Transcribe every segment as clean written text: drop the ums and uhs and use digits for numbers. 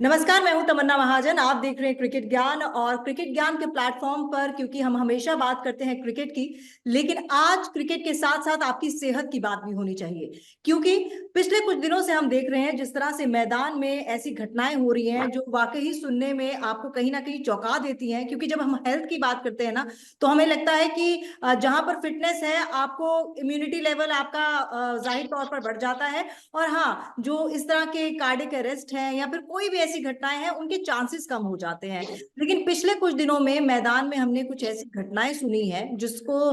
नमस्कार, मैं हूं तमन्ना महाजन। आप देख रहे हैं क्रिकेट ज्ञान, और क्रिकेट ज्ञान के प्लेटफॉर्म पर क्योंकि हम हमेशा बात करते हैं क्रिकेट की, लेकिन आज क्रिकेट के साथ साथ आपकी सेहत की बात भी होनी चाहिए। क्योंकि पिछले कुछ दिनों से हम देख रहे हैं जिस तरह से मैदान में ऐसी घटनाएं हो रही हैं जो वाकई सुनने में आपको कहीं ना कहीं चौंका देती हैं। क्योंकि जब हम हेल्थ की बात करते हैं ना, तो हमें लगता है कि जहां पर फिटनेस है, आपको इम्यूनिटी लेवल आपका जाहिर तौर पर बढ़ जाता है। और हाँ, जो इस तरह के कार्डियक अरेस्ट हैं या फिर कोई भी ऐसी घटनाएं हैं, उनके चांसेस कम हो जाते हैं। लेकिन पिछले कुछ दिनों में मैदान में हमने कुछ ऐसी घटनाएं सुनी हैं जिसको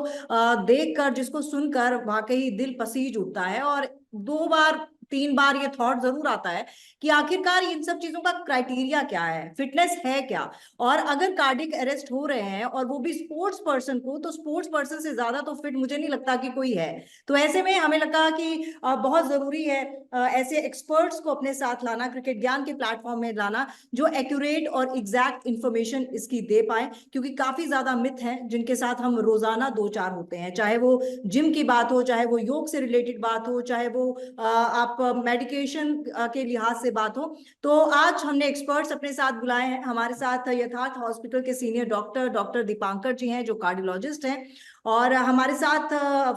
देखकर, जिसको सुनकर वाकई दिल पसीज उठता है। और 2 बार 3 बार ये थॉट जरूर आता है कि आखिरकार इन सब चीजों का क्राइटेरिया क्या है, फिटनेस है क्या। और अगर कार्डियक अरेस्ट हो रहे हैं और वो भी स्पोर्ट्स पर्सन को, तो स्पोर्ट्स पर्सन से ज्यादा तो फिट मुझे नहीं लगता कि कोई है। तो ऐसे में हमें लगा कि बहुत जरूरी है ऐसे एक्सपर्ट्स को अपने साथ लाना, क्रिकेट ज्ञान के प्लेटफॉर्म में लाना, जो एक्यूरेट और एग्जैक्ट इंफॉर्मेशन इसकी दे पाए। क्योंकि काफी ज्यादा मिथ हैं जिनके साथ हम रोजाना दो चार होते हैं, चाहे वो जिम की बात हो, चाहे वो योग से रिलेटेड बात हो, चाहे वो आप मेडिकेशन के लिहाज से बात हो। तो आज हमने एक्सपर्ट्स अपने साथ बुलाए हैं। हमारे साथ यथार्थ हॉस्पिटल के सीनियर डॉक्टर डॉक्टर दीपांकर जी हैं, जो कार्डियोलॉजिस्ट हैं। और हमारे साथ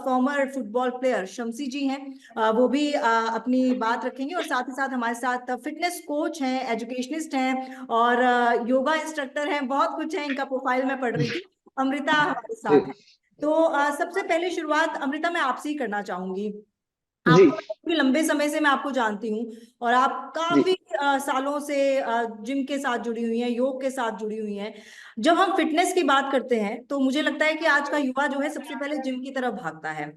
फॉर्मर फुटबॉल प्लेयर शमसी जी हैं, वो भी अपनी बात रखेंगे। और साथ ही साथ हमारे साथ फिटनेस कोच हैं, एजुकेशनिस्ट हैं, और योगा इंस्ट्रक्टर हैं, बहुत कुछ है। इनका प्रोफाइल मैं पढ़ रही थी। अमृता हमारे साथ है। जी तो सबसे पहले शुरुआत अमृता मैं आपसे ही करना चाहूंगी। जी आपको काफी लंबे समय से मैं आपको जानती हूँ, और आप जी काफी सालों से जिम के साथ जुड़ी हुई हैं, योग के साथ जुड़ी हुई हैं। जब हम फिटनेस की बात करते हैं तो मुझे लगता है कि आज का युवा जो है सबसे पहले जिम की तरफ भागता है।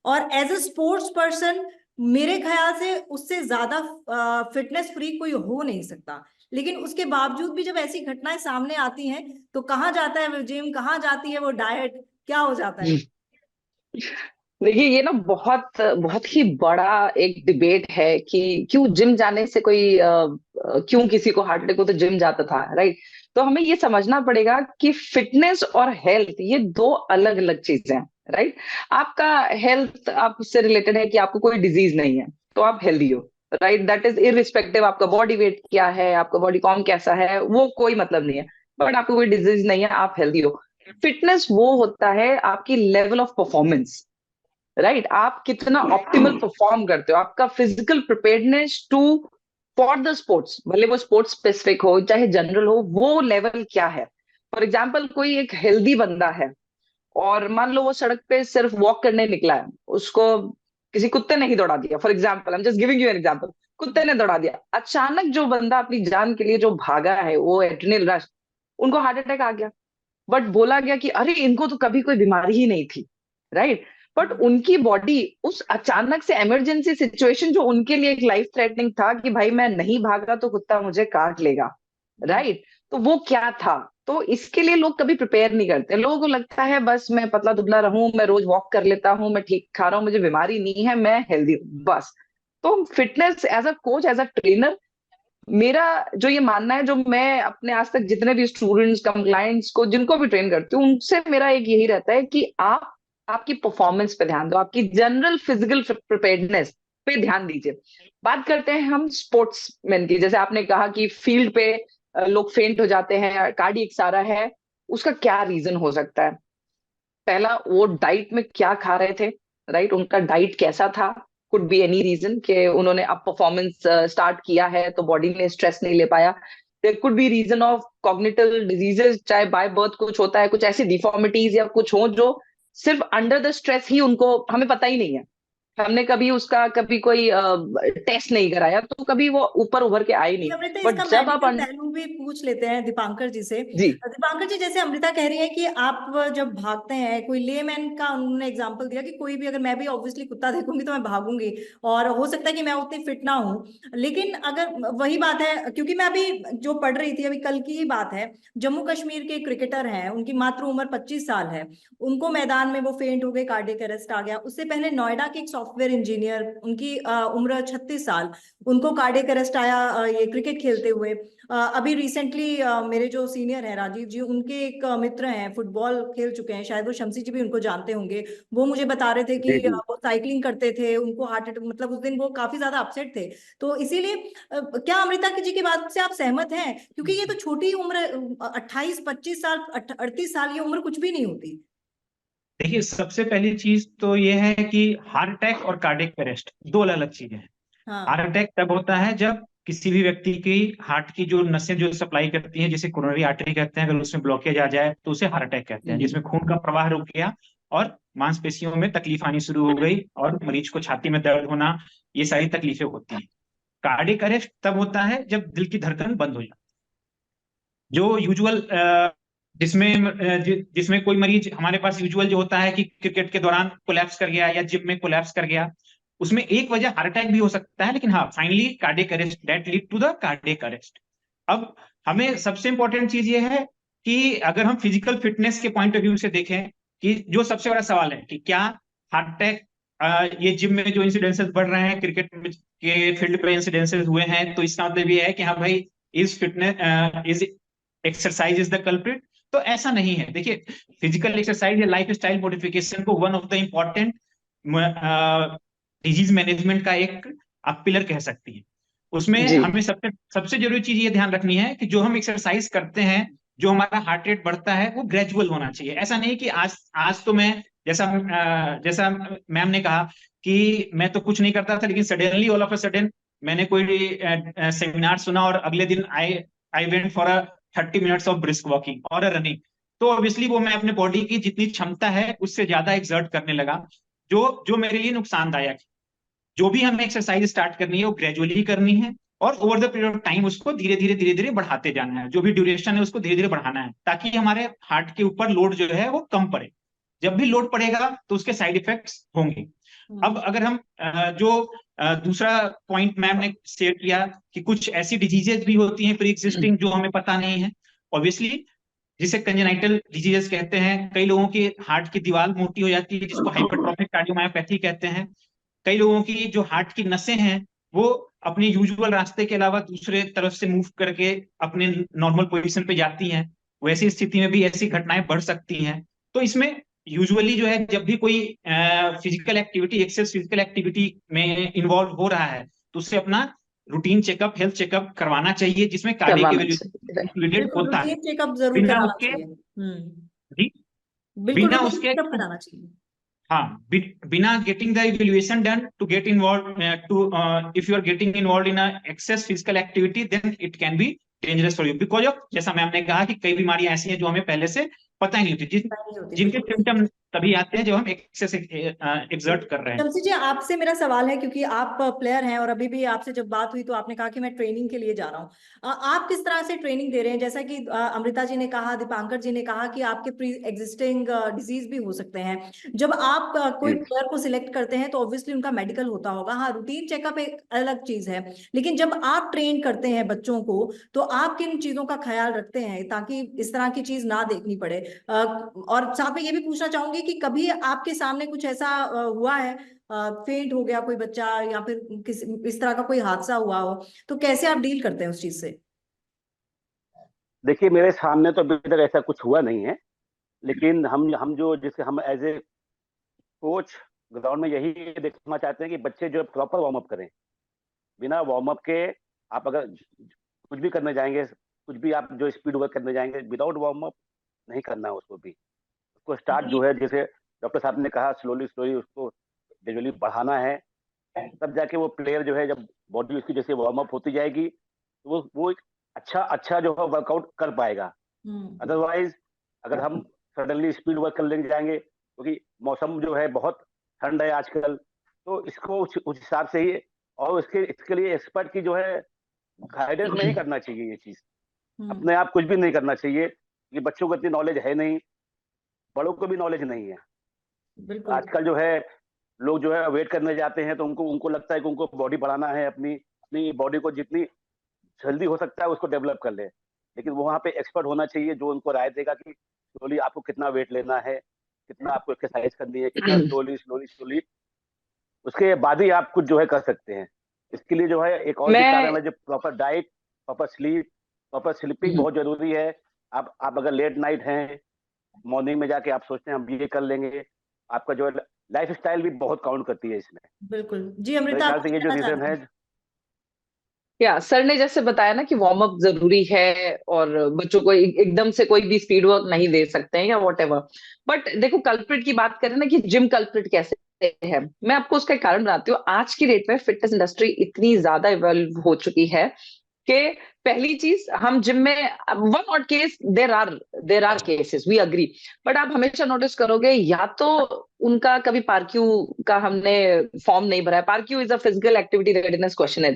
और एज अ स्पोर्ट्स पर्सन मेरे ख्याल से उससे ज्यादा फिटनेस फ्री कोई हो नहीं सकता। लेकिन उसके बावजूद भी जब ऐसी घटनाएं सामने आती हैं, तो कहाँ जाता है वो जिम, कहाँ जाती है वो डाइट, क्या हो जाता है। जी। देखिए, ये ना बहुत बहुत ही बड़ा एक डिबेट है कि क्यों जिम जाने से कोई क्यों किसी को हार्ट अटैक हो तो जिम जाता था, राइट। तो हमें ये समझना पड़ेगा कि फिटनेस और हेल्थ ये दो अलग अलग चीजें हैं, राइट। आपका हेल्थ आपसे रिलेटेड है कि आपको कोई डिजीज नहीं है तो आप हेल्दी हो, राइट। दैट इज इररिस्पेक्टिव आपका बॉडी वेट क्या है, आपका बॉडी कॉम कैसा है, वो कोई मतलब नहीं है। बट आपको कोई डिजीज नहीं है, आप हेल्दी हो। फिटनेस वो होता है आपकी लेवल ऑफ परफॉर्मेंस, राइट। आप कितना ऑप्टिमल परफॉर्म करते हो, आपका physical preparedness to for the sports, भले वो स्पोर्ट्स स्पेसिफिक हो चाहे जनरल हो, वो लेवल क्या है। फॉर एग्जाम्पल, कोई एक हेल्दी बंदा है और मान लो वो सड़क पे सिर्फ वॉक करने निकला है, उसको किसी कुत्ते ने ही दौड़ा दिया। For example, I am just giving you an example, कुत्ते ने दौड़ा दिया। अचानक जो बंदा अपनी जान के लिए जो भागा है, वो एड्रेनल रश, उनको हार्ट अटैक आ गया। बट बोला गया कि अरे इनको तो कभी कोई बीमारी ही नहीं थी, राइट। बट उनकी बॉडी उस अचानक से इमरजेंसी सिचुएशन जो उनके लिए एक लाइफ थ्रेटनिंग था कि भाई मैं नहीं भागा तो कुत्ता मुझे काट लेगा, राइट। तो वो क्या था। तो इसके लिए लोग कभी प्रिपेयर नहीं करते। लोगों को लगता है बस मैं पतला दुबला रहूं, मैं रोज वॉक कर लेता हूं, मैं ठीक खा रहा हूं, मुझे बीमारी नहीं है, मैं हेल्दी हूं, बस। तो fitness as a coach, as a trainer, मेरा जो ये मानना है, जो मैं अपने आज तक जितने भी स्टूडेंट्स कंप्लाइंट्स को जिनको भी ट्रेन करती हूँ, उनसे मेरा एक यही रहता है कि आप आपकी परफॉर्मेंस पे ध्यान दो, आपकी जनरल फिजिकल प्रिपेयर्डनेस पे ध्यान दीजिए। बात करते हैं हम स्पोर्ट्समैन की। जैसे आपने कहा कि फील्ड पे लोग फेंट हो जाते हैं, कार्डियक सारा है, उसका क्या रीजन हो सकता है। पहला, वो डाइट में क्या खा रहे थे, राइट। उनका डाइट कैसा था। कुड बी एनी रीजन कि उन्होंने अब परफॉर्मेंस स्टार्ट किया है तो बॉडी ने स्ट्रेस नहीं ले पाया। There could be reason of cognitive diseases, चाहे बाय बर्थ कुछ होता है, कुछ ऐसी डिफॉर्मिटीज या कुछ हो जो सिर्फ अंडर द स्ट्रेस ही उनको, हमें पता ही नहीं है, हमने कभी उसका कभी कोई टेस्ट नहीं कराया, तो कभी वो ऊपर उभर के आए नहीं। अमृता, इसका बट जब आप मेडिकल पहलू भी पूछ लेते हैं दीपांकर जी से। जी दीपांकर जी, जैसे अमृता कह रही है कि आप जब भागते हैं, कोई लेमैन का उन्होंने एग्जांपल दिया कि कोई भी, अगर मैं भी ऑब्वियसली कुत्ता देखूंगी तो मैं भागूंगी, और हो सकता है कि मैं उतनी फिट ना हूं। लेकिन अगर वही बात है, क्योंकि मैं अभी जो पढ़ रही थी, अभी कल की ही बात है, जम्मू कश्मीर के क्रिकेटर हैं, उनकी मात्र उम्र 25 साल है। उनको मैदान में वो फेंट हो गए, कार्डियक अरेस्ट आ गया। उससे पहले नोएडा के एक सॉफ्टवेयर इंजीनियर, उनकी उम्र 36 साल, उनको कार्डियक अरेस्ट आया ये क्रिकेट खेलते हुए। अभी रिसेंटली मेरे जो सीनियर हैं राजीव जी, उनके एक मित्र हैं, फुटबॉल खेल चुके हैं, शायद वो शमसी जी भी उनको जानते होंगे। वो मुझे बता रहे थे कि जी जी। वो साइकिलिंग करते थे, उनको हार्ट अटैक, मतलब उस दिन वो काफी ज्यादा अपसेट थे। तो इसीलिए क्या अमृता जी की बात से आप सहमत हैं? क्योंकि ये तो छोटी उम्र, 28-25 साल, 38 साल, ये उम्र कुछ भी नहीं होती। देखिए, सबसे पहली चीज तो ये है कि हार्ट अटैक और कार्डियक अरेस्ट दो अलग अलग चीजें हैं। हाँ। हार्ट अटैक तब होता है जब किसी भी व्यक्ति की हार्ट की जो नसें जो सप्लाई करती हैं, जिसे कोरोनरी आर्टरी कहते हैं, अगर उसमें ब्लॉकेज आ जाए तो उसे हार्ट अटैक कहते हैं, जिसमें खून का प्रवाह रुक गया और मांसपेशियों में तकलीफ आनी शुरू हो गई और मरीज को छाती में दर्द होना, ये सारी तकलीफें होती हैं। कार्डियक अरेस्ट तब होता है जब दिल की धड़कन बंद हो जाती है। जो यूजुअल जिसमें कोई मरीज हमारे पास यूजुअल जो होता है कि क्रिकेट के दौरान कोलैप्स कर गया या जिम में कोलैप्स कर गया, उसमें एक वजह हार्ट अटैक भी हो सकता है, लेकिन हाँ, finally cardiac arrest that lead to the cardiac arrest. अब हमें सबसे इंपॉर्टेंट चीज ये है कि अगर हम फिजिकल फिटनेस के पॉइंट ऑफ व्यू से देखें, कि जो सबसे बड़ा सवाल है कि क्या हार्ट अटैक, ये जिम में जो इंसिडेंसेस बढ़ रहे हैं, क्रिकेट के फील्ड पे इंसिडेंसेस हुए हैं, तो इसका मतलब ये है कि हाँ भाई, is fitness is exercise is the culprit? तो ऐसा नहीं है। देखिए, फिजिकल एक्सरसाइज या लाइफ स्टाइल मॉडिफिकेशन को one of the important disease management का एक आप पिलर कह सकती है। उसमें जी हमें सबसे सबसे जरूरी चीज ये ध्यान रखनी है कि जो हम एक्सरसाइज करते हैं, जो हमारा हार्ट रेट बढ़ता है, वो ग्रेजुअल होना चाहिए। ऐसा नहीं कि आज आज तो मैं, जैसा मैम ने कहा कि मैं तो कुछ नहीं करता था, लेकिन suddenly all of a sudden मैंने कोई सेमिनार सुना और अगले दिन I I went for a 30 minutes of brisk walking और रनिंग। तो ऑब्वियसली वो मैं अपने बॉडी की जितनी क्षमता है उससे ज्यादा एक्सर्ट करने लगा, जो जो मेरे लिए नुकसानदायक है। जो भी हमें एक्सरसाइज स्टार्ट करनी है वो ग्रेजुअली करनी है, और over the period of time उसको धीरे धीरे बढ़ाते जाना है। जो भी ड्यूरेशन है उसको धीरे धीरे बढ़ाना है, ताकि हमारे हार्ट के ऊपर लोड जो है वो कम पड़े। जब भी लोड पड़ेगा तो उसके साइड इफेक्ट्स होंगे। अब अगर हम दूसरा पॉइंट मैम ने शेयर किया कि कुछ ऐसी डिजीजेज भी होती हैं प्री एग्जिस्टिंग जो हमें पता नहीं है, ऑब्वियसली, जिसे कंजेनाइटल डिजीजेस कहते हैं। कई लोगों की हार्ट की दीवार मोटी हो जाती है, जिसको हाइपरट्रॉफिक कार्डियोमायोपैथी कहते हैं। कई लोगों की जो हार्ट की नसें हैं वो अपने यूजुअल रास्ते के अलावा दूसरे तरफ से मूव करके अपने नॉर्मल पोजीशन पे जाती हैं। वैसी स्थिति में भी ऐसी घटनाएं बढ़ सकती हैं। तो इसमें यूजुअली जो है, जब भी कोई physical activity, excess physical activity में इन्वॉल्व हो रहा है, तो उससे अपना रूटीन चेकअप, हेल्थ चेकअप करवाना चाहिए, जिसमें कार्डियक करवाना चाहिए। इवेल्युएशन बिल्कुल होता है। रूटीन चेकअप जरूर बिना कराना उसके, चाहिए। जी, बिल्कुल बिना रूटीन उसके, चेकअप कराना चाहिए। हाँ, बिना getting the evaluation done to get involve to if you are getting involve in excess physical activity, then it can be dangerous for you, because of, जैसा मैम ने कहा, कि कई बीमारियां ऐसी हैं जो हमें पहले से पता ही नहीं होती, नहीं होती, जिनके बिल्कुल। सिम्टम तभी आते हैं जब हम एक्सेस एक्सर्ट कर रहे हैं। शम्सी जी, आपसे मेरा सवाल है, क्योंकि आप प्लेयर हैं और अभी भी आपसे जब बात हुई तो आपने कहा कि मैं ट्रेनिंग के लिए जा रहा हूँ। आप किस तरह से ट्रेनिंग दे रहे हैं? जैसा कि अमृता जी ने कहा, दीपांकर जी ने कहा कि आपके प्री एग्जिस्टिंग डिजीज भी हो सकते हैं। जब आप कोई जी प्लेयर को सिलेक्ट करते हैं तो ऑब्वियसली उनका मेडिकल होता होगा, हाँ, रूटीन चेकअप एक अलग चीज है। लेकिन जब आप ट्रेन करते हैं बच्चों को, तो आप किन चीजों का ख्याल रखते हैं ताकि इस तरह की चीज ना देखनी पड़े? और साथ में ये भी पूछना चाहूंगी कि कभी आपके सामने कुछ ऐसा हुआ है, फेंट हो गया कोई बच्चा, या फिर किसी इस तरह का कोई हादसा हुआ हो, तो कैसे आप डील करते हैं उस चीज से? देखिए, मेरे सामने तो अभी तक ऐसा कुछ हुआ नहीं है, लेकिन हम जो जिसे हम एज ए कोच ग्राउंड में यही देखना चाहते हैं कि बच्चे जो प्रॉपर वार्म अप करें। बिना वार्म अप के आप अगर कुछ भी करने जाएंगे, कुछ भी आप जो स्पीड वर्क करने जाएंगे, विदाउट वार्म अप नहीं करना है उसको भी। उसको स्टार्ट जी। जो है, जैसे डॉक्टर साहब ने कहा, स्लोली स्लोली उसको ग्रेजुअली बढ़ाना है। तब जाके वो प्लेयर जो है, जब बॉडी उसकी जैसे वार्म अप होती जाएगी, तो वो एक अच्छा अच्छा जो है वर्कआउट कर पाएगा। हम्म। अदरवाइज अगर हम सडनली स्पीड वर्क कर लेके जाएंगे, क्योंकि मौसम जो है बहुत ठंड है आजकल, तो इसको उस हिसाब से ही, और इसके लिए एक्सपर्ट की जो है गाइडेंस में ही करना चाहिए ये चीज। हम्म। अपने आप कुछ भी नहीं करना चाहिए, ये बच्चों को इतनी नॉलेज है नहीं, बड़ों को भी नॉलेज नहीं है। बिल्कुल। आजकल जो है लोग जो है वेट करने जाते हैं, तो उनको उनको लगता है कि उनको बॉडी बढ़ाना है, अपनी अपनी बॉडी को जितनी जल्दी हो सकता है उसको डेवलप कर ले। लेकिन वहाँ पे एक्सपर्ट होना चाहिए जो उनको राय देगा कि स्लोली आपको कितना वेट लेना है, कितना आपको एक्सरसाइज करनी है, कितना स्लोली स्लोली स्लोली उसके बाद ही आप कुछ जो है कर सकते हैं। इसके लिए जो है एक और भी कारण है, जो प्रॉपर डाइट, प्रॉपर स्लीपिंग बहुत जरूरी है। आप अगर लेट नाइट हैं, मॉर्निंग में जाके आप सोचते हैं हम ये कर लेंगे, आपका जो है लाइफ स्टाइल भी बहुत काउंट करती है इसमें। बिल्कुल जी। मेरे अमृता, ख्याल आप से ये जो कहना चाह रीजन रहे है। थे? या सर ने जैसे बताया ना कि वार्म अप जरूरी है, और बच्चों को एकदम से कोई भी स्पीड वर्क नहीं दे सकते हैं या वॉट एवर। बट देखो, कल्प्रिट की बात करें ना कि जिम कल्प्रिट कैसे है, मैं आपको उसका एक कारण बताती हूँ। आज की डेट में फिटनेस इंडस्ट्री इतनी ज्यादा इवॉल्व हो चुकी है कि पहली चीज, हम जिम में वन और case, there are cases, we agree, but आप हमेशा नोटिस करोगे या तो उनका कभी पार्क्यू का हमने फॉर्म नहीं भरा है। पार्क्यू is a physical activity readiness question,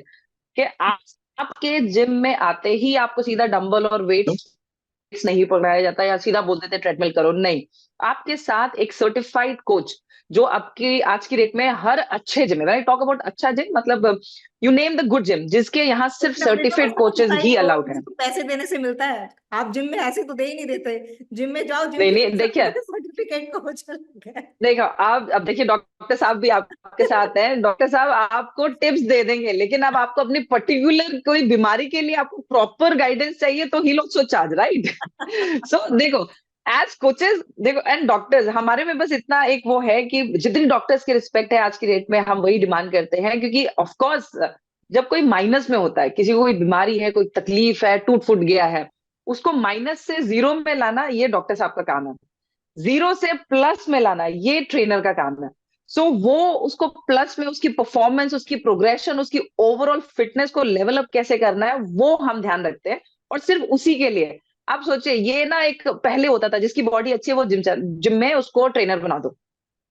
कि आपके जिम में आते ही आपको सीधा डंबल और वेट्स नहीं पकड़ाया जाता या सीधा बोल देते ट्रेडमिल करो, नहीं। आपके साथ एक सर्टिफाइड कोच, जो आपकी आज की डेट में हर अच्छे जिम में, टॉक अबाउट अच्छा जिम मतलब you name the good gym, जिसके यहाँ सिर्फ अमृता, वो सर्टिफाइड कोचेस certified ही coach अलाउड हैं। जिसको पैसे देने से मिलता है। आप जिम में ऐसे तो दे ही नहीं देते। जिम में जाओ, जिम नहीं की नहीं, देखिए सर्टिफिकेट कोच लग गए। देखो, आप अब देखिए, डॉक्टर साहब भी आपके साथ हैं, डॉक्टर साहब आपको टिप्स दे देंगे, लेकिन अब आपको अपनी पर्टिकुलर कोई बीमारी के लिए आपको प्रॉपर गाइडेंस चाहिए, तो ही लोग चार्ज, राइट? सो देखो, एज कोचेस देखो एंड डॉक्टर्स, हमारे में बस इतना एक वो है कि जितनी डॉक्टर्स की रिस्पेक्ट है आज की डेट में, हम वही डिमांड करते हैं, क्योंकि ऑफ कोर्स जब कोई माइनस में होता है, किसी को कोई बीमारी है, कोई तकलीफ है, टूट फूट गया है, उसको माइनस से जीरो में लाना ये डॉक्टर साहब का काम है। जीरो से प्लस में लाना ये ट्रेनर का काम है। सो वो उसको प्लस में, उसकी परफॉर्मेंस, उसकी प्रोग्रेशन, उसकी ओवरऑल फिटनेस को लेवल अप कैसे करना है, वो हम ध्यान रखते हैं। और सिर्फ उसी के लिए आप सोचिए, ये ना एक पहले होता था, जिसकी बॉडी अच्छी है वो जिम में उसको ट्रेनर बना दो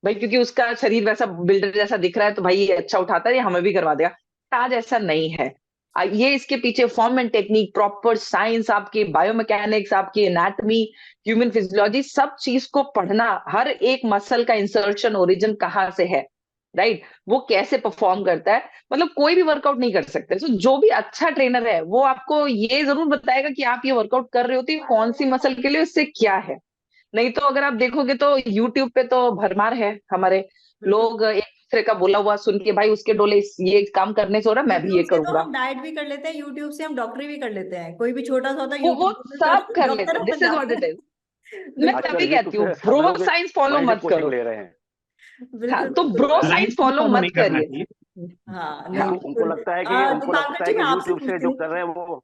भाई, क्योंकि उसका शरीर वैसा बिल्डर जैसा दिख रहा है, तो भाई ये अच्छा उठाता है, ये हमें भी करवा देगा। आज ऐसा नहीं है। ये इसके पीछे form and technique, proper science, आपकी बायोमैकेनिक्स, आपकी एनाटॉमी, ह्यूमन फिजियोलॉजी, सब चीज को पढ़ना, हर एक मसल का इंसर्शन ओरिजिन कहाँ से है, राइट, वो कैसे परफॉर्म करता है, मतलब कोई भी वर्कआउट नहीं कर सकते। तो जो भी अच्छा ट्रेनर है वो आपको ये जरूर बताएगा कि आप ये वर्कआउट कर रहे हो तो ये कौन सी मसल के लिए, इससे क्या है। नहीं तो अगर आप देखोगे तो यूट्यूब पे तो भरमार है, हमारे लोग एक दूसरे का बोला हुआ सुन के, भाई उसके डोले ये काम करने से हो रहा, मैं भी यूट्यूब ये से तो करूंगा। हम डाइट भी कर लेते हैं, यूट्यूब से हम डॉक्टरी भी कर लेते हैं। कोई भी छोटा सा होता है, वो यूट्यूब में सब सर्च, कर लेते डॉक्टर हैं, बन दिस इज व्हाट जाते इट हैं। इज। मैं बिल्कुल तभी आजकल यूट्यूब कहती हूँ, से सब ब्रो लोग साइंस फॉलो वहीं से मत कोचिंग करो। ले रहे हैं। हाँ, बिल्कुल तो बिल्कुल। Bro line science follow follow मत नहीं करना करिए। चाहिए। हाँ, नहीं, हाँ, उनको बिल्कुल। लगता दीपांकर है जी, मैं कि आपसे यूट्यूब से पूछती जो हूँ। कर रहे हैं वो।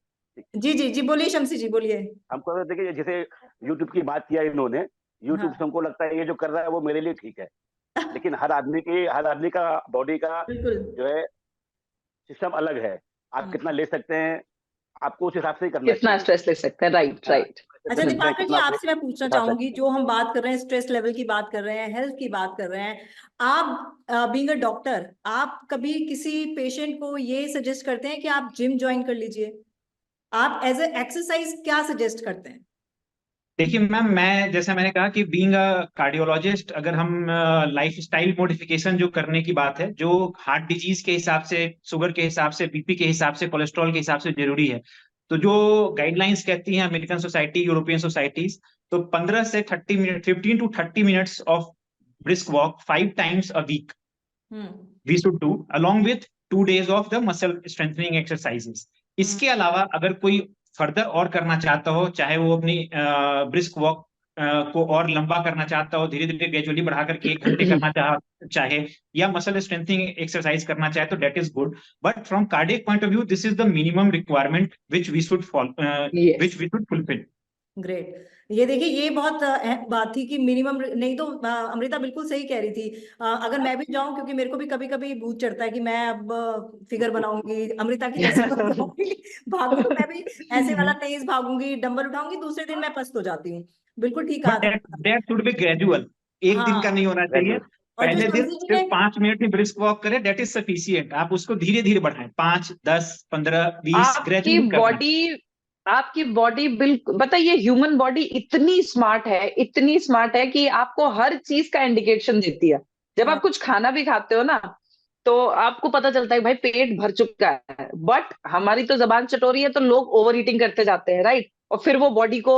जी जी जी, बोलिए शम्सी जी, बोलिए। हमको लगता है कि जैसे यूट्यूब की बात किया इन्होंने, यूट्यूब से हाँ। हमको लगता है ये जो कर रहा है वो मेरे लिए ठीक है। लेकिन हर आदमी का बॉडी का बिल्कुल। जो है सिस्टम अलग है। आप कितना ले सकते हैं, आपको उस हिसाब से ही करना कितना चाहिए। स्ट्रेस ले सकते हैं, राइट हाँ, राइट। कैसे अच्छा ले सकते हैं, दीपांकर जी, कितना आप आपसे मैं पूछना उठा चाहूंगी, सकते हैं। जो हम बात कर रहे हैं, स्ट्रेस लेवल की बात कर रहे हैं, हेल्थ की बात कर रहे हैं, आप बीइंग अ डॉक्टर, आप कभी किसी पेशेंट को ये सजेस्ट करते हैं कि आप जिम ज्वाइन कर लीजिए? आप एज ए एक्सरसाइज क्या सजेस्ट करते हैं? देखिए मैम, मैं जैसा मैंने कहा कि बीइंग अ कार्डियोलॉजिस्ट, अगर हम लाइफ स्टाइल मॉडिफिकेशन जो करने की बात है, जो हार्ट डिजीज के हिसाब से, शुगर के हिसाब से, बीपी के हिसाब से, कोलेस्ट्रॉल के हिसाब से जरूरी है, तो जो गाइडलाइंस कहती हैं अमेरिकन सोसाइटी, यूरोपियन सोसाइटीज, तो 15 से 30 minute, 15 to 30 minutes of brisk walk 5 times a week hmm. we should do along with 2 days of the muscle strengthening exercises. इसके अलावा अगर कोई फर्दर और करना चाहता हो, चाहे वो अपनी ब्रिस्क वॉक को और लंबा करना चाहता हो, धीरे धीरे ग्रेजुअली बढ़ा करके 1 घंटे करना चाहे, या मसल स्ट्रेंथनिंग एक्सरसाइज करना चाहे, तो that is good. But from cardiac point of view, this is the minimum requirement which we should yes, fulfil. Great. ये देखिए, ये बहुत अहम बात थी कि मिनिमम, नहीं तो अमृता बिल्कुल सही कह रही थी। अगर मैं भी जाऊं, क्योंकि मेरे को भी कभी कभी भूत चढ़ता है कि मैं अब फिगर बनाऊंगी, अमृता की जैसे बन जाऊंगी, भागू तो मैं भी ऐसे वाला तेज भागूंगी, डंबल उठाऊंगी, दूसरे दिन मैं पस्त हो जाती हूँ। बिल्कुल ठीक कहा बट था। दैट शुड बी ग्रेजुअल, एक दिन का हाँ, नहीं होना चाहिए। ग्रेजुअल। और जो पहले दिन शम्सी जी सिर्फ ने, 5 मिनट ही ब्रिस्क वॉक करें, दैट इज सफिशियंट। आप उसको धीरे धीरे बढ़ाएं, 5, 10, 15, 20 आपकी ग्रेजुअली करना। बॉडी आपकी बॉडी बिल्कुल, बताइए, ह्यूमन बॉडी इतनी स्मार्ट है, इतनी स्मार्ट है कि आपको हर चीज का इंडिकेशन देती है। जब हाँ, आप कुछ खाना भी खाते हो ना, तो आपको पता चलता है भाई पेट भर चुका है, बट हमारी तो जबान चटोरी है, तो लोग ओवर ईटिंग करते जाते हैं, राइट, और फिर वो बॉडी को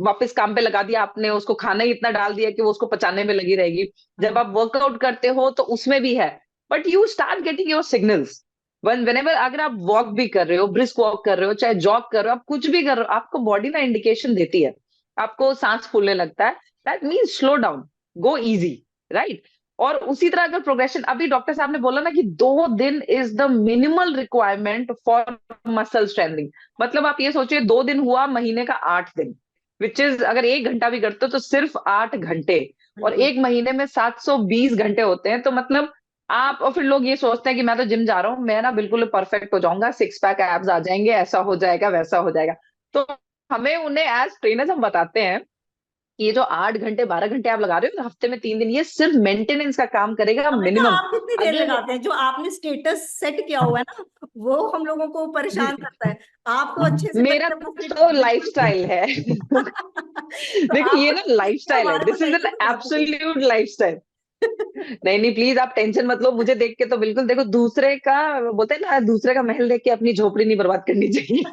वापस काम पे लगा दिया आपने, उसको खाना ही इतना डाल दिया कि वो उसको पचाने में लगी रहेगी। जब आप वर्कआउट करते हो तो उसमें भी है but you start getting your signals whenever, अगर आप वॉक भी कर रहे हो, ब्रिस्क वॉक कर रहे हो, चाहे जॉग कर रहे हो, आप कुछ भी कर रहे हो, आपको बॉडी ना इंडिकेशन देती है, आपको सांस फूलने लगता है, that means slow down, go easy, right. और उसी तरह अगर प्रोग्रेशन, अभी डॉक्टर साहब ने बोला ना कि 2 दिन is the minimal requirement for muscle strengthening. मतलब आप ये सोचिए 2 दिन हुआ, महीने का 8 दिन, विच इज अगर 1 घंटा भी करते हो तो सिर्फ 8 घंटे, और बिल्कुल। एक महीने में 720 घंटे होते हैं। तो मतलब आप, और फिर लोग ये सोचते हैं कि मैं तो जिम जा रहा हूँ, मैं ना बिल्कुल परफेक्ट हो जाऊंगा, 6 पैक एब्स आ जाएंगे, ऐसा हो जाएगा, वैसा हो जाएगा। तो हमें उन्हें एज ट्रेनर्स हम बताते हैं कि ये जो 8 घंटे 12 घंटे आप लगा रहे हो ना, हफ्ते में 3 दिन, ये सिर्फ मेंटेनेंस का काम करेगा अमृता, मिनिमम। आप कितनी देर अगर लगाते हैं? जो आपने स्टेटस सेट किया हुआ है ना, वो हम लोगों को परेशान करता है। आपको अच्छे से मेरा पता है वो तो बिल्कुल। लाइफस्टाइल है। तो देखो आप ये ना इसके लाइफस्टाइल है, बारे में दिस इज बताइए एन कुछ आपको कुछ। Absolute lifestyle. नहीं नहीं प्लीज, आप टेंशन मत लो, मुझे देख के तो बिल्कुल, देखो दूसरे का, बोलते हैं ना, दूसरे का महल देख के अपनी झोपड़ी नहीं बर्बाद करनी चाहिए।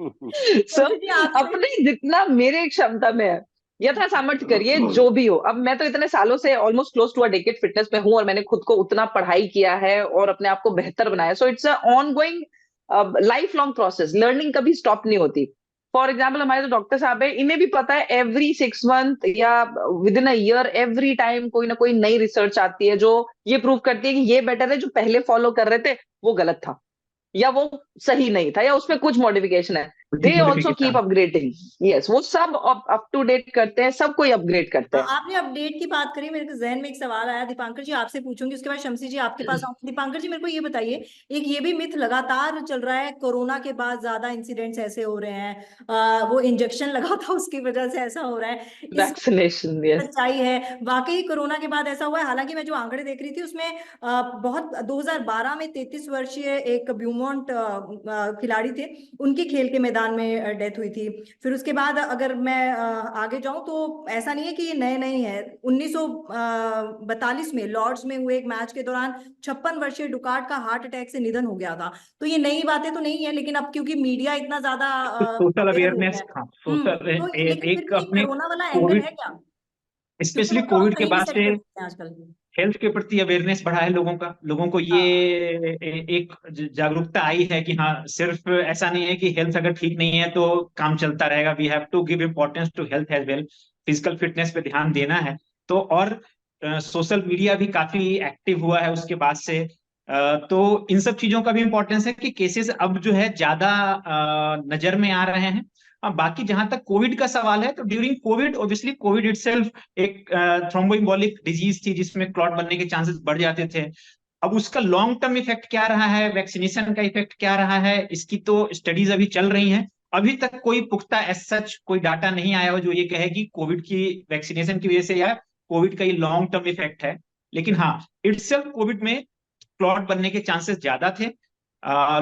सो शमशी जी आपसे। अपने जितना मेरे क्षमता में है, यथा सामर्थ्य करिए, जो भी हो। अब मैं तो इतने सालों से almost close to a decade fitness में हूं, और मैंने खुद को उतना पढ़ाई किया है और अपने आप को बेहतर बनाया। So it's a on going life long process, learning कभी स्टॉप नहीं होती। फॉर एग्जाम्पल हमारे जो डॉक्टर साहब है, इन्हें भी पता है एवरी 6 मंथ या with in a year, every time कोई ना कोई नई रिसर्च आती है जो ये प्रूव करती है कि ये बेटर है, जो पहले फॉलो कर रहे थे वो गलत था, या वो सही नहीं था, या उसमें कुछ मॉडिफिकेशन है। कुछ they also keep modification. Upgrading. Yes, वो सब अप टू डेट करते हैं, सब कोई अपग्रेड करते हैं। आपने अपडेट की बात करी, मेरे को जहन में एक सवाल आया, दीपांकर जी आपसे पूछूंगी, उसके बाद शमशी जी आपके पास आऊंगी। दीपांकर जी मेरे को ये बताइए, एक ये भी मिथ लगातार चल रहा है, कोरोना के बाद ज्यादा इंसिडेंट्स ऐसे हो रहे हैं, वो इंजेक्शन लगा था उसकी वजह से ऐसा हो रहा है, इसमें वैक्सीनेशन, यस। सच्चाई है? वाकई कोरोना के बाद ऐसा हुआ है? हालांकि मैं जो आंकड़े देख रही थी उसमें बहुत 2012 में 33 वर्षीय एक ब्यूमॉन्ट खिलाड़ी थे, उनकी खेल के मैदान में डेथ हुई थी। फिर उसके बाद अगर मैं आगे जाऊं तो ऐसा नहीं है कि ये नए नए हैं। 1942 में लॉर्ड्स में हुए एक मैच के दौरान 56 वर्षीय डुकार्ट का हार्ट अटैक से निधन हो गया था। तो ये नई बातें तो नहीं है, लेकिन अब क्योंकि मीडिया इतना ज्यादा सोशल अवेयर हो गया अवेयरनेस, है। हाँ, सोशल तो लेकिन फिर एक भी अपने कोरोना वाला एंगल कोविड, है क्या? क्योंकि स्पेशली वो तो हम कोविड के कहीं भी बाद सेट से कर सकते हैं आजकल। हेल्थ के प्रति अवेयरनेस बढ़ा है लोगों का। लोगों को ये हाँ। एक जागरूकता आई है कि हाँ, सिर्फ ऐसा नहीं है कि हेल्थ अगर ठीक नहीं है तो काम चलता रहेगा। We have to give importance to health as well, physical fitness पे ध्यान देना है। तो और सोशल मीडिया भी काफी एक्टिव हुआ है उसके बाद से। तो इन सब चीजों का भी इम्पोर्टेंस है कि केसेस अब जो है ज्यादा नजर में आ रहे हैं। बाकी जहां तक कोविड का सवाल है, तो during Covid obviously Covid itself एक थ्रोम्बोइम्बोलिक डिजीज थी जिसमें क्लॉट बनने के चांसेस बढ़ जाते थे। अब उसका लॉन्ग टर्म इफेक्ट क्या रहा है, वैक्सीनेशन का इफेक्ट क्या रहा है, इसकी तो स्टडीज अभी चल रही हैं। अभी तक कोई पुख्ता एज सच कोई डाटा नहीं आया हो जो ये कहे कि कोविड की वैक्सीनेशन की वजह से या कोविड का ये लॉन्ग टर्म इफेक्ट है। लेकिन हाँ, इटसेल्फ कोविड में क्लॉट बनने के चांसेस ज्यादा थे।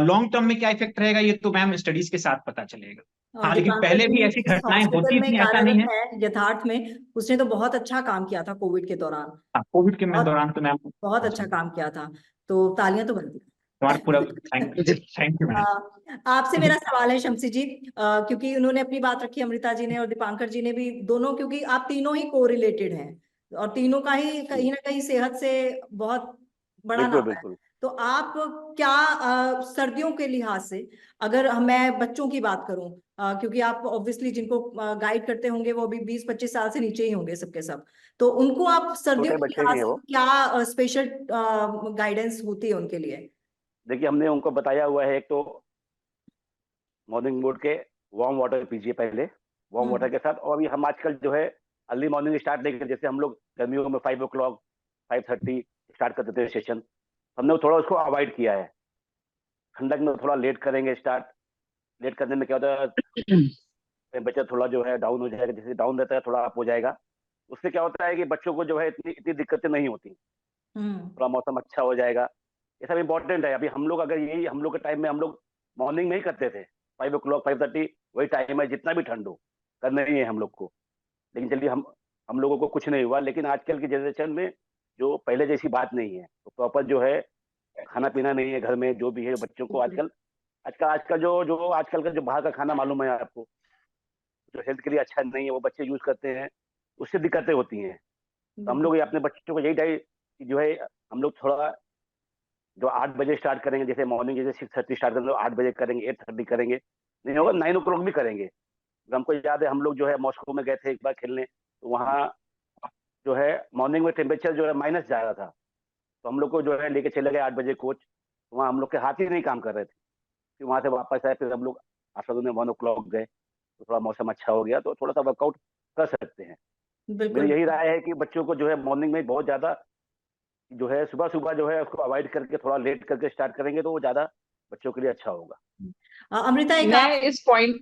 लॉन्ग टर्म में क्या इफेक्ट रहेगा ये तो मैम स्टडीज के साथ पता चलेगा। हाँ, लेकिन दीपांकर पहले भी जी ऐसी जिस घटनाएं हॉस्पिटल होती में थी, ऐसा नहीं कार्यरत है। है यथार्थ में, उसने तो बहुत अच्छा काम किया था कोविड के दौरान। हाँ, कोविड के बहुत दौरान तो मैम, बहुत हाँ अच्छा जी, काम किया था। तो तालियां तो बनती तुम्हारा पूरा हैं। Thank thank you ma'am. आपसे मेरा सवाल है शमसी जी, क्योंकि उन्होंने अपनी बात रखी, अमृता जी ने और दीपांकर जी ने भी, दोनों, क्योंकि आप तीनों ही कोरिलेटेड हैं और तीनों का ही कहीं ना कहीं सेहत से बहुत बड़ा बिल्कुल नाता है। बिल्कुल। तो आप क्या सर्दियों के लिहाज से, अगर मैं बच्चों की बात करूं, क्योंकि आप ऑब्वियसली जिनको गाइड करते होंगे वो अभी 20-25 साल से नीचे ही होंगे सबके सब, तो उनको आप सर्दियों छोटे के बच्चे लिहाज ही हैं से वो। क्या स्पेशल गाइडेंस होती है उनके लिए? देखिए हमने उनको बताया हुआ है, एक तो मॉर्निंग मोड के वार्म वाटर पीजिए पहले, वार्म हम्म। वाटर के साथ। और अभी हम आजकल जो है अर्ली मॉर्निंग स्टार्ट नहीं करते, जैसे हम लोग गर्मियों में 5 o'clock 5:30 स्टार्ट करते थे सेशन, हमने थोड़ा उसको अवॉइड किया है। ठंडक में थोड़ा लेट करेंगे स्टार्ट। लेट करने में क्या होता है, टेम्परेचर थोड़ा जो है डाउन हो जाएगा, जैसे डाउन रहता है थोड़ा अप हो जाएगा। उससे क्या होता है कि बच्चों को जो है इतनी इतनी दिक्कतें नहीं होती, हम्म। थोड़ा मौसम अच्छा हो जाएगा। ये सब इंपॉर्टेंट है। अभी हम लोग अगर यही हम लोग के टाइम में हम लोग मॉर्निंग में ही करते थे, 5 o'clock 5:30 वही टाइम है, जितना भी ठंड हो करना ही है हम लोग को। लेकिन चलिए हम लोगों को कुछ नहीं हुआ। लेकिन आजकल की जनरेशन में जो पहले जैसी बात नहीं है, तो प्रॉपर जो है खाना पीना नहीं है घर में, जो भी है बच्चों को आजकल आजकल आजकल जो जो आजकल का जो बाहर का खाना मालूम है आपको, जो हेल्थ के लिए अच्छा नहीं है, वो बच्चे यूज करते हैं, उससे दिक्कतें होती हैं। तो हम बिल्कुल। लोग ये अपने बच्चों को यही डाइट जो है हम लोग थोड़ा जो 8 बजे स्टार्ट करेंगे, जैसे मॉर्निंग जैसे 6:30 स्टार्ट करेंगे, 8 बजे करेंगे, 8:30 करेंगे, नहीं होगा 9 o'clock भी करेंगे। हमको याद है हम लोग जो है मॉस्को में गए थे एक बार खेलने, तो वहाँ जो है मॉर्निंग में टेम्परेचर जो है माइनस जा रहा था, तो हम लोग को जो है लेके चले गए 8 बजे कोच, तो वहाँ हम लोग के हाथ ही नहीं काम कर रहे थे। फिर वहाँ से वापस आए, फिर हम लोग आफ्टरनून में 1 o'clock गए, तो थोड़ा मौसम अच्छा हो गया, तो थोड़ा सा वर्कआउट कर सकते हैं। बिल्कुल। मेरी यही राय है कि बच्चों को जो है मॉर्निंग में बहुत ज्यादा जो है सुबह सुबह जो है उसको अवॉइड करके थोड़ा लेट करके स्टार्ट करेंगे तो वो ज्यादा बच्चों के लिए अच्छा होगा। अमृता, एक मैं इस पॉइंट,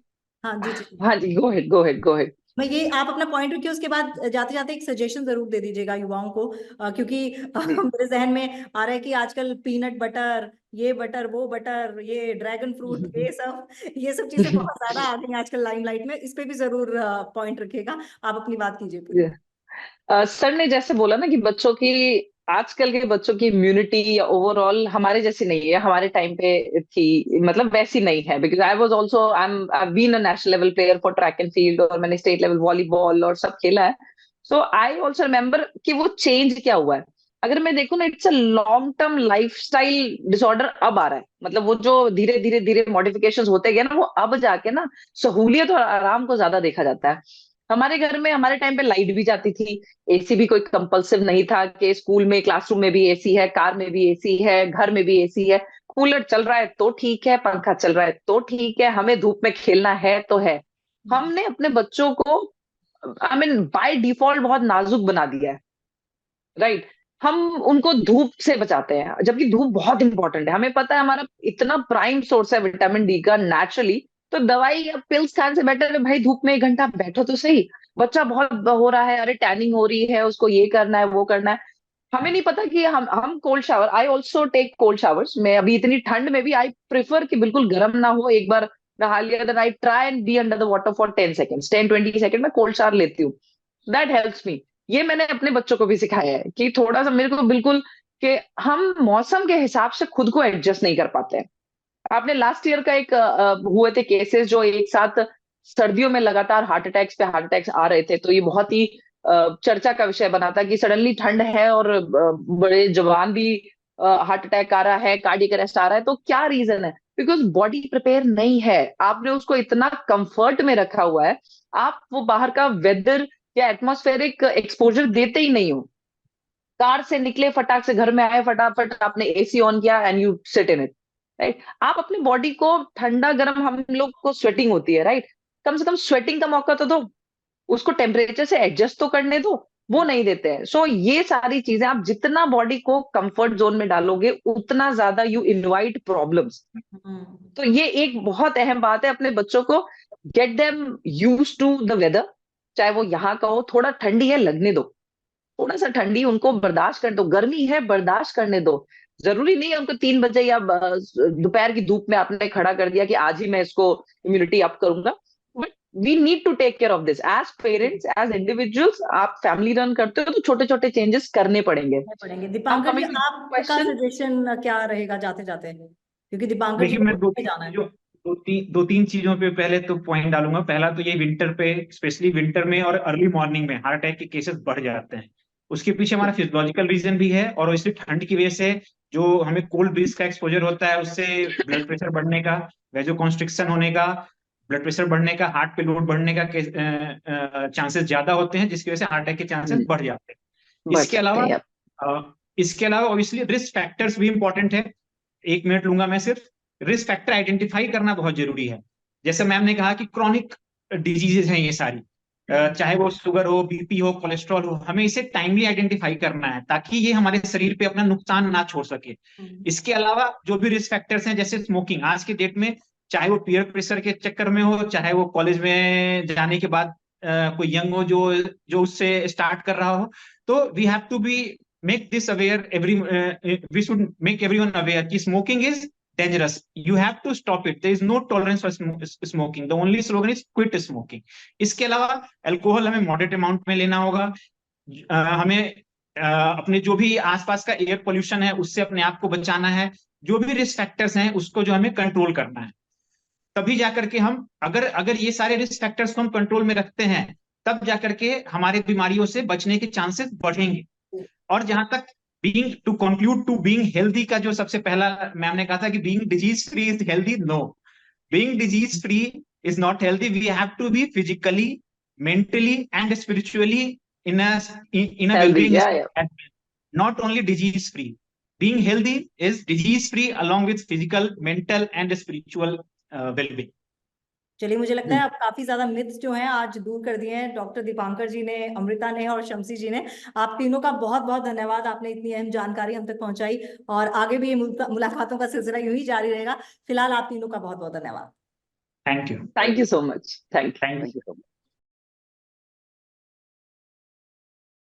हाँ जी जी, हाँ जी, गो ahead go ahead go head. मैं ये आप अपना पॉइंट रखिए, उसके बाद जाते जाते एक सजेशन जरूर दे दीजिएगा युवाओं को, क्योंकि जी मेरे जहन में आ रहा है कि आजकल पीनट बटर, ये बटर वो बटर, ये ड्रैगन फ्रूट, ये सब चीजें बहुत ज्यादा आ गई हैं आजकल लाइमलाइट में। इस पे भी जरूर पॉइंट रखिएगा। आप अपनी बात कीजिए पूरी। सर ने जैसे बोला ना कि बच्चों की, आजकल के बच्चों की इम्यूनिटी या ओवरऑल हमारे जैसी नहीं है, हमारे टाइम पे थी, मतलब वैसी नहीं है। Because I was also, I been a national level player for track and field, और मैंने स्टेट लेवल वॉलीबॉल और सब खेला है। सो आई आल्सो रिमेम्बर कि वो चेंज क्या हुआ है। अगर मैं देखूँ ना, it's a long term lifestyle disorder अब आ रहा है। मतलब वो जो धीरे धीरे धीरे मॉडिफिकेशंस होते गए ना, वो अब जाके ना सहूलियत और आराम को ज्यादा देखा जाता है। हमारे घर में हमारे टाइम पे लाइट भी जाती थी, एसी भी कोई कंपल्सिव नहीं था कि स्कूल में क्लासरूम में भी एसी है, कार में भी एसी है, घर में भी एसी है। कूलर चल रहा है तो ठीक है, पंखा चल रहा है तो ठीक है, हमें धूप में खेलना है तो है। हमने अपने बच्चों को, आई मीन बाय डिफॉल्ट बहुत नाजुक बना दिया है, राइट। हम उनको धूप से बचाते हैं, जबकि धूप बहुत इंपॉर्टेंट है। हमें पता है हमारा इतना प्राइम सोर्स है विटामिन डी का नेचुरली। तो दवाई या पिल्स खाने से बेटर है भाई धूप में 1 घंटा बैठो तो सही। बच्चा बहुत हो रहा है, अरे टैनिंग हो रही है, उसको ये करना है वो करना है। हमें नहीं पता कि हम cold shower, I also take cold showers. मैं अभी इतनी ठंड में भी आई प्रिफर कि बिल्कुल गर्म ना हो, एक बार नहा लिया, then I try and be under the water for 10 seconds, 10-20 second में कोल्ड शावर लेती हूँ। That helps me. ये मैंने अपने बच्चों को भी सिखाया है कि थोड़ा सा मेरे को बिल्कुल, कि हम मौसम के हिसाब से खुद को एडजस्ट नहीं कर पाते हैं। आपने लास्ट ईयर का एक हुए थे केसेस जो एक साथ सर्दियों में लगातार हार्ट अटैक्स पे हार्ट अटैक्स आ रहे थे, तो ये बहुत ही चर्चा का विषय बना था कि सडनली ठंड है और बड़े जवान भी हार्ट अटैक आ रहा है, कार्डियक अरेस्ट आ रहा है। तो क्या रीजन है? बिकॉज बॉडी प्रिपेयर नहीं है, आपने उसको इतना कंफर्ट में रखा हुआ है, आप वो बाहर का वेदर या एटमॉस्फेरिक एक्सपोजर देते ही नहीं हो। कार से निकले फटाक से, घर में आए फटाफट आपने एसी ऑन किया and you sit in it, right. आप अपनी बॉडी को ठंडा गर्म, हम लोग को स्वेटिंग होती है, राइट, कम से कम स्वेटिंग का मौका तो दो, उसको टेम्परेचर से एडजस्ट तो करने दो। वो नहीं देते हैं। सो ये सारी चीजें, आप जितना बॉडी को कंफर्ट जोन में डालोगे उतना ज्यादा यू इनवाइट प्रॉब्लम्स। तो ये एक बहुत अहम बात है, अपने बच्चों को get them use to the weather. चाहे वो यहाँ का हो, थोड़ा ठंडी है लगने दो, थोड़ा सा ठंडी उनको बर्दाश्त कर दो, गर्मी है बर्दाश्त करने दो। जरूरी नहीं है उनको 3 बजे या दोपहर की धूप में आपने खड़ा कर दिया कि आज ही मैं इसको इम्यूनिटी अप करूंगा। But we need to take care of this as parents, as individuals. आप फैमिली रन करते हो तो छोटे छोटे चेंजेस करने पड़ेंगे। दीपांकर जी, coming to आपका question, सजेशन क्या रहेगा जाते जाते, क्योंकि दीपांकर जी देखिए, को मैं घूमने जाना है। दो तीन चीजों पे पहले तो पॉइंट डालूंगा। पहला तो ये विंटर पे, स्पेशली विंटर में और अर्ली मॉर्निंग में हार्ट अटैक के केसेस बढ़ जाते हैं। उसके पीछे हमारा फिजियोलॉजिकल रीजन भी है, और इसलिए ठंड की वजह से जो हमें कोल्ड ब्रीज का एक्सपोजर होता है, उससे ब्लड प्रेशर बढ़ने का, वेजोकॉन्स्ट्रिक्शन होने का, ब्लड प्रेशर बढ़ने का, हार्ट पे लोड बढ़ने का चांसेस ज्यादा होते हैं, जिसकी वजह से हार्ट अटैक के चांसेस बढ़ जाते हैं। बढ़ इसके सकते अलावा हैं। इसके अलावा ऑब्वियसली रिस्क फैक्टर्स भी इंपॉर्टेंट है। 1 मिनट लूंगा मैं सिर्फ। रिस्क फैक्टर आइडेंटिफाई करना बहुत जरूरी है। जैसे मैम ने कहा कि क्रॉनिक डिजीजेज हैं ये सारी, चाहे वो शुगर हो, बीपी हो, कोलेस्ट्रॉल हो, हमें इसे टाइमली आइडेंटिफाई करना है ताकि ये हमारे शरीर पे अपना नुकसान ना छोड़ सके। इसके अलावा जो भी रिस्क फैक्टर्स हैं, जैसे स्मोकिंग, आज के डेट में चाहे वो पीयर प्रेशर के चक्कर में हो, चाहे वो कॉलेज में जाने के बाद कोई यंग हो जो जो उससे स्टार्ट कर रहा हो, तो we have to be make this aware, we should make everyone aware कि smoking is dangerous. You have to stop it. There is no tolerance for smoking. The only slogan is quit smoking. इसके अलावा alcohol हमें moderate amount में लेना होगा। हमें अपने जो भी आसपास का एयर पोल्यूशन है उससे अपने आप को बचाना है। जो भी रिस्क फैक्टर्स हैं उसको जो हमें कंट्रोल करना है। तभी जाकर के हम, अगर ये सारे रिस्क फैक्टर्स को हम कंट्रोल में रखते हैं, तब जाकर के हमारे बीमारियों से बचने के चांसेस बढ़ेंगे। और जहां तक being to conclude to being healthy का जो सबसे पहला मैम ने कहा था कि being disease free is healthy, no, being disease free is not healthy. We have to be physically, mentally, and spiritually in a Healthy, well-being yeah, state yeah. as well. Not only disease free. Being healthy is disease free along with physical, mental, and spiritual well-being. चलिए, मुझे लगता है आप काफी ज्यादा myths जो हैं आज दूर कर दिए हैं डॉक्टर दीपांकर जी ने, अमृता ने और शम्सी जी ने। आप तीनों का बहुत बहुत धन्यवाद, आपने इतनी अहम जानकारी हम तक पहुंचाई और आगे भी ये मुलाकातों का सिलसिला यूं ही जारी रहेगा। फिलहाल आप तीनों का बहुत बहुत धन्यवाद। Thank you. Thank you so much. Thank you. Thank you. Thank you so much.